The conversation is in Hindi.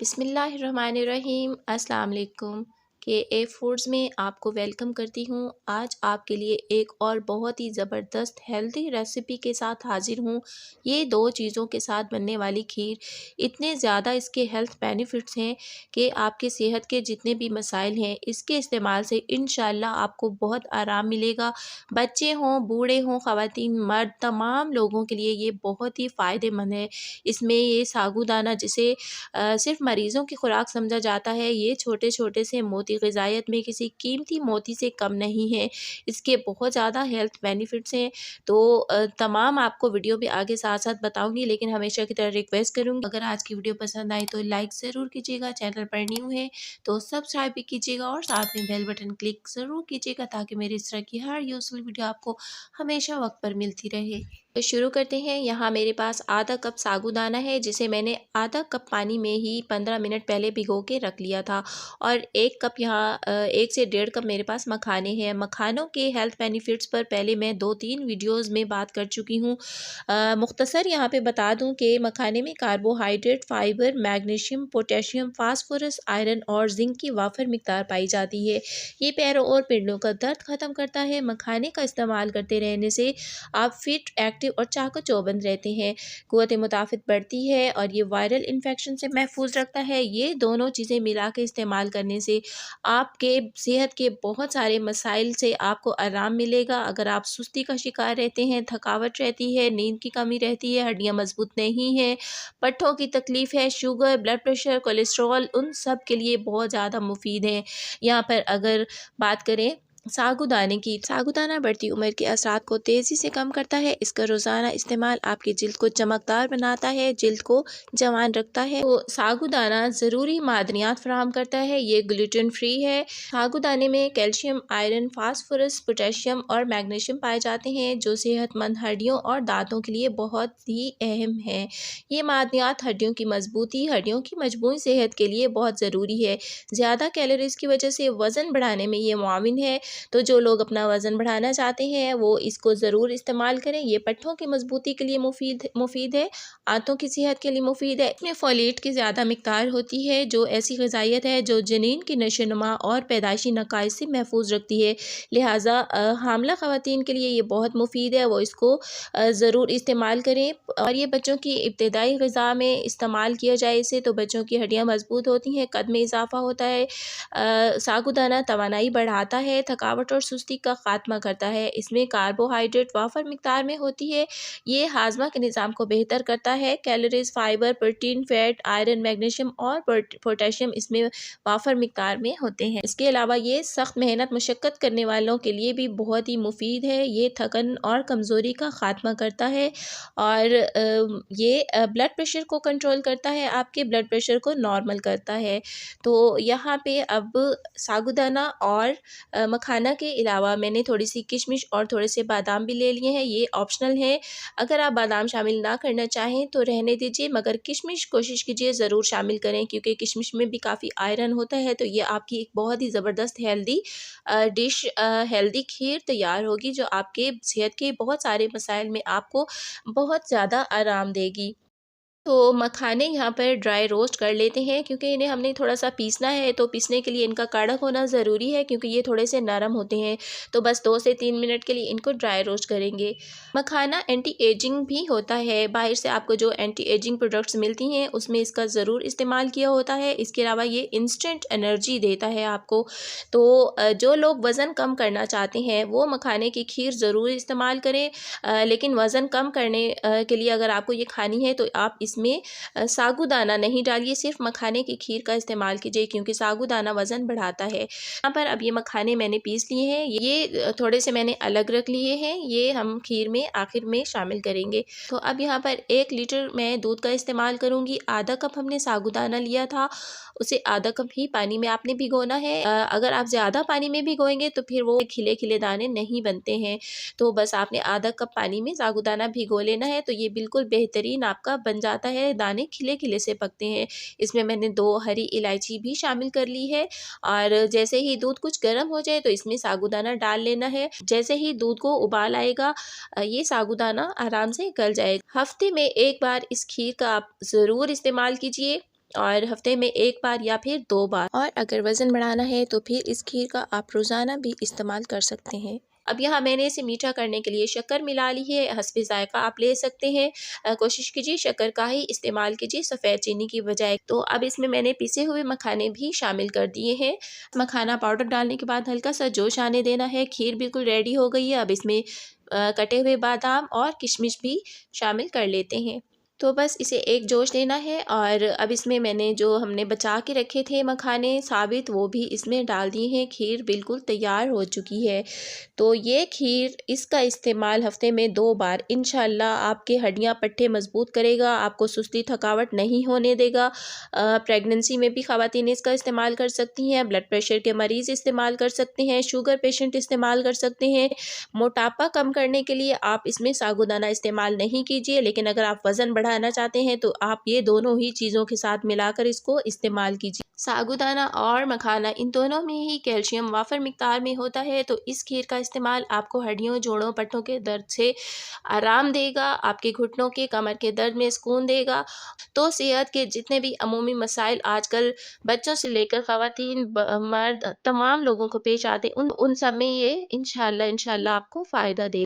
बिस्मिल्लाहिर्रहमानिर्रहीम। अस्सलाम वालेकुम। KA फूड्स में आपको वेलकम करती हूँ। आज आपके लिए एक और बहुत ही ज़बरदस्त हेल्दी रेसिपी के साथ हाज़िर हूँ। ये दो चीज़ों के साथ बनने वाली खीर, इतने ज़्यादा इसके हेल्थ बेनिफिट्स हैं कि आपके सेहत के जितने भी मसाइल हैं, इसके इस्तेमाल से इंशाअल्लाह आपको बहुत आराम मिलेगा। बच्चे हों, बूढ़े हों, ख़वातीन, मर्द, तमाम लोगों के लिए ये बहुत ही फ़ायदेमंद है। इसमें ये साबूदाना जिसे सिर्फ मरीज़ों की खुराक समझा जाता है, ये छोटे-छोटे से मोती ग़िज़ायत में किसी कीमती मोती से कम नहीं है। इसके बहुत ज़्यादा हेल्थ बेनिफिट्स हैं। तो तमाम आपको वीडियो में आगे साथ-साथ बताऊँगी, लेकिन हमेशा की तरह रिक्वेस्ट करूँगी, अगर आज की वीडियो पसंद आई तो लाइक ज़रूर कीजिएगा, चैनल पर न्यू है तो सब्सक्राइब भी कीजिएगा और साथ में बेल बटन क्लिक ज़रूर कीजिएगा ताकि मेरी इस तरह की हर यूज़फुल वीडियो आपको हमेशा वक्त पर मिलती रहे। तो शुरू करते हैं। यहाँ मेरे पास आधा कप साबूदाना है, जिसे मैंने आधा कप पानी में ही 15 मिनट पहले भिगो के रख लिया था। और 1 कप यहाँ 1 से डेढ़ कप मेरे पास मखाने हैं। मखानों के हेल्थ बेनिफिट्स पर पहले मैं 2-3 वीडियोज़ में बात कर चुकी हूँ। मुख्तसर यहाँ पे बता दूँ कि मखाने में carbohydrate, fibre, magnesium, potassium, phosphorus, iron और जिंक की वाफर मिकदार पाई जाती है। ये पैरों और पिंडों का दर्द ख़त्म करता है। मखाने का इस्तेमाल करते रहने से आप फिट, एक्टिव और चाको-चौबंद रहते हैं। क़ुव्वत मुदाफ़त बढ़ती है और ये वायरल इन्फेक्शन से महफूज रखता है। ये दोनों चीज़ें मिला के इस्तेमाल करने से आपके सेहत के बहुत सारे मसाइल से आपको आराम मिलेगा। अगर आप सुस्ती का शिकार रहते हैं, थकावट रहती है, नींद की कमी रहती है, हड्डियाँ मजबूत नहीं हैं, पट्ठों की तकलीफ़ है, शुगर, ब्लड प्रेशर, कोलेस्ट्रॉल, उन सब के लिए बहुत ज़्यादा मुफीद है। यहाँ पर अगर बात करें साबूदाने की, साबूदाना बढ़ती उम्र के असरात को तेज़ी से कम करता है। इसका रोज़ाना इस्तेमाल आपकी जिल्द को चमकदार बनाता है, जिल्द को जवान रखता है। तो साबूदाना ज़रूरी मादनियात फ़राहम करता है। ये ग्लूटेन फ्री है। साबूदाने में कैल्शियम, आयरन, फास्फोरस, पोटेशियम और मैग्नीशियम पाए जाते हैं, जो सेहतमंद हड्डियों और दांतों के लिए बहुत ही अहम है। ये मादनियात हड्डियों की मजबूती, हड्डियों की मजबूत सेहत के लिए बहुत ज़रूरी है। ज़्यादा कैलोरीज़ की वजह से वज़न बढ़ाने में ये मुआविन है। तो जो लोग अपना वज़न बढ़ाना चाहते हैं वो इसको ज़रूर इस्तेमाल करें। ये पट्ठों की मजबूती के लिए मुफीद है, आंतों की सेहत के लिए मुफीद है। इसमें फोलेट की ज़्यादा मिकदार होती है, जो ऐसी ग़िज़ायत है जो जनीन की नशोनुमा और पैदाइशी नकाइज़ से महफूज रखती है। लिहाजा हामला ख़वातीन के लिए ये बहुत मुफीद है, वो इसको ज़रूर इस्तेमाल करें। और ये बच्चों की इब्तिदाई ग़िज़ा में इस्तेमाल किया जाए इसे, तो बच्चों की हड्डियाँ मजबूत होती हैं, कद में इजाफ़ा होता है। साबूदाना तवानाई बढ़ाता है, थकावट और सुस्ती का खात्मा करता है। इसमें कार्बोहाइड्रेट वाफर मिकदार में होती है। ये हाजमा के निज़ाम को बेहतर करता है। Calories, fibre, protein, fat, iron, magnesium और पोटेशियम इसमें वाफर मिकदार में होते हैं। इसके अलावा ये सख्त मेहनत मुशक्क़त करने वालों के लिए भी बहुत ही मुफीद है। ये थकन और कमज़ोरी का खात्मा करता है और ये ब्लड प्रेशर को कंट्रोल करता है, आपके ब्लड प्रेशर को नॉर्मल करता है। तो यहाँ पे अब साबूदाना और मखाना के अलावा मैंने थोड़ी सी किशमिश और थोड़े से बादाम भी ले लिए हैं। ये ऑप्शनल है, अगर आप बादाम शामिल ना करना चाहें तो रहने दीजिए, मगर किशमिश कोशिश कीजिए ज़रूर शामिल करें, क्योंकि किशमिश में भी काफ़ी आयरन होता है। तो ये आपकी एक बहुत ही ज़बरदस्त हेल्दी डिश, हेल्दी खीर तैयार होगी, जो आपके सेहत के बहुत सारे मसाइल में आपको बहुत ज़्यादा आराम देगी। तो मखाने यहाँ पर ड्राई रोस्ट कर लेते हैं, क्योंकि इन्हें हमने थोड़ा सा पीसना है, तो पीसने के लिए इनका कड़क होना ज़रूरी है, क्योंकि ये थोड़े से नरम होते हैं। तो बस 2 से 3 मिनट के लिए इनको ड्राई रोस्ट करेंगे। मखाना एंटी एजिंग भी होता है। बाहर से आपको जो एंटी एजिंग प्रोडक्ट्स मिलती हैं उसमें इसका ज़रूर इस्तेमाल किया होता है। इसके अलावा ये इंस्टेंट एनर्जी देता है आपको। तो जो लोग वज़न कम करना चाहते हैं वो मखाने की खीर ज़रूर इस्तेमाल करें। लेकिन वज़न कम करने के लिए अगर आपको ये खानी है तो आप इसमें साबूदाना नहीं डालिए, सिर्फ मखाने की खीर का इस्तेमाल कीजिए, क्योंकि साबूदाना वज़न बढ़ाता है। यहाँ पर अब ये मखाने मैंने पीस लिए हैं, ये थोड़े से मैंने अलग रख लिए हैं, ये हम खीर में आखिर में शामिल करेंगे। तो अब यहाँ पर 1 लीटर मैं दूध का इस्तेमाल करूँगी। आधा कप हमने साबूदाना लिया था, उसे आधा कप ही पानी में आपने भिगोना है। अगर आप ज़्यादा पानी में भिगोएंगे तो फिर वो खिले खिले दाने नहीं बनते हैं। तो बस आपने आधा कप पानी में साबूदाना भिगो लेना है, तो ये बिल्कुल बेहतरीन आपका बन जाता है, दाने खिले खिले से पकते हैं। इसमें मैंने 2 हरी इलायची भी शामिल कर ली है और जैसे ही दूध कुछ गर्म हो जाए तो इसमें साबूदाना डाल लेना है। जैसे ही दूध को उबाल आएगा ये साबूदाना आराम से गल जाएगा। हफ्ते में 1 बार इस खीर का आप ज़रूर इस्तेमाल कीजिए। और हफ्ते में 1 बार या फिर 2 बार। और अगर वज़न बढ़ाना है तो फिर इस खीर का आप रोज़ाना भी इस्तेमाल कर सकते हैं। अब यहाँ मैंने इसे मीठा करने के लिए शक्कर मिला ली है, हस्बे ज़ायक़ा आप ले सकते हैं। कोशिश कीजिए शक्कर का ही इस्तेमाल कीजिए सफ़ेद चीनी की बजाय। तो अब इसमें मैंने पिसे हुए मखाने भी शामिल कर दिए हैं। मखाना पाउडर डालने के बाद हल्का सा जोश आने देना है। खीर बिल्कुल रेडी हो गई है। अब इसमें कटे हुए बादाम और किशमिश भी शामिल कर लेते हैं। तो बस इसे एक जोश देना है और अब इसमें मैंने जो हमने बचा के रखे थे मखाने साबित वो भी इसमें डाल दिए हैं। खीर बिल्कुल तैयार हो चुकी है। तो ये खीर इसका इस्तेमाल हफ्ते में 2 बार इंशाल्लाह आपके हड्डियाँ पट्टे मजबूत करेगा, आपको सुस्ती थकावट नहीं होने देगा। प्रेगनेंसी में भी ख़वातीन इसका इस्तेमाल कर सकती हैं, ब्लड प्रेशर के मरीज़ इस्तेमाल कर सकते हैं, शुगर पेशेंट इस्तेमाल कर सकते हैं। मोटापा कम करने के लिए आप इसमें साबूदाना इस्तेमाल नहीं कीजिए, लेकिन अगर आप वज़न बढ़ाना चाहते हैं तो आप ये दोनों ही चीज़ों के साथ मिलाकर इसको इस्तेमाल कीजिए। साबूदाना और मखाना इन दोनों में ही कैल्शियम वाफर मिकदार में होता है, तो इस खीर का इस्तेमाल आपको हड्डियों, जोड़ों, पट्टों के दर्द से आराम देगा, आपके घुटनों के, कमर के दर्द में सुकून देगा। तो सेहत के जितने भी अमूमी मसाइल आजकल बच्चों से लेकर ख़वातीन मर्द तमाम लोगों को पेश आते हैं, उन सब में ये इंशाल्लाह इंशाल्लाह आपको फ़ायदा दे।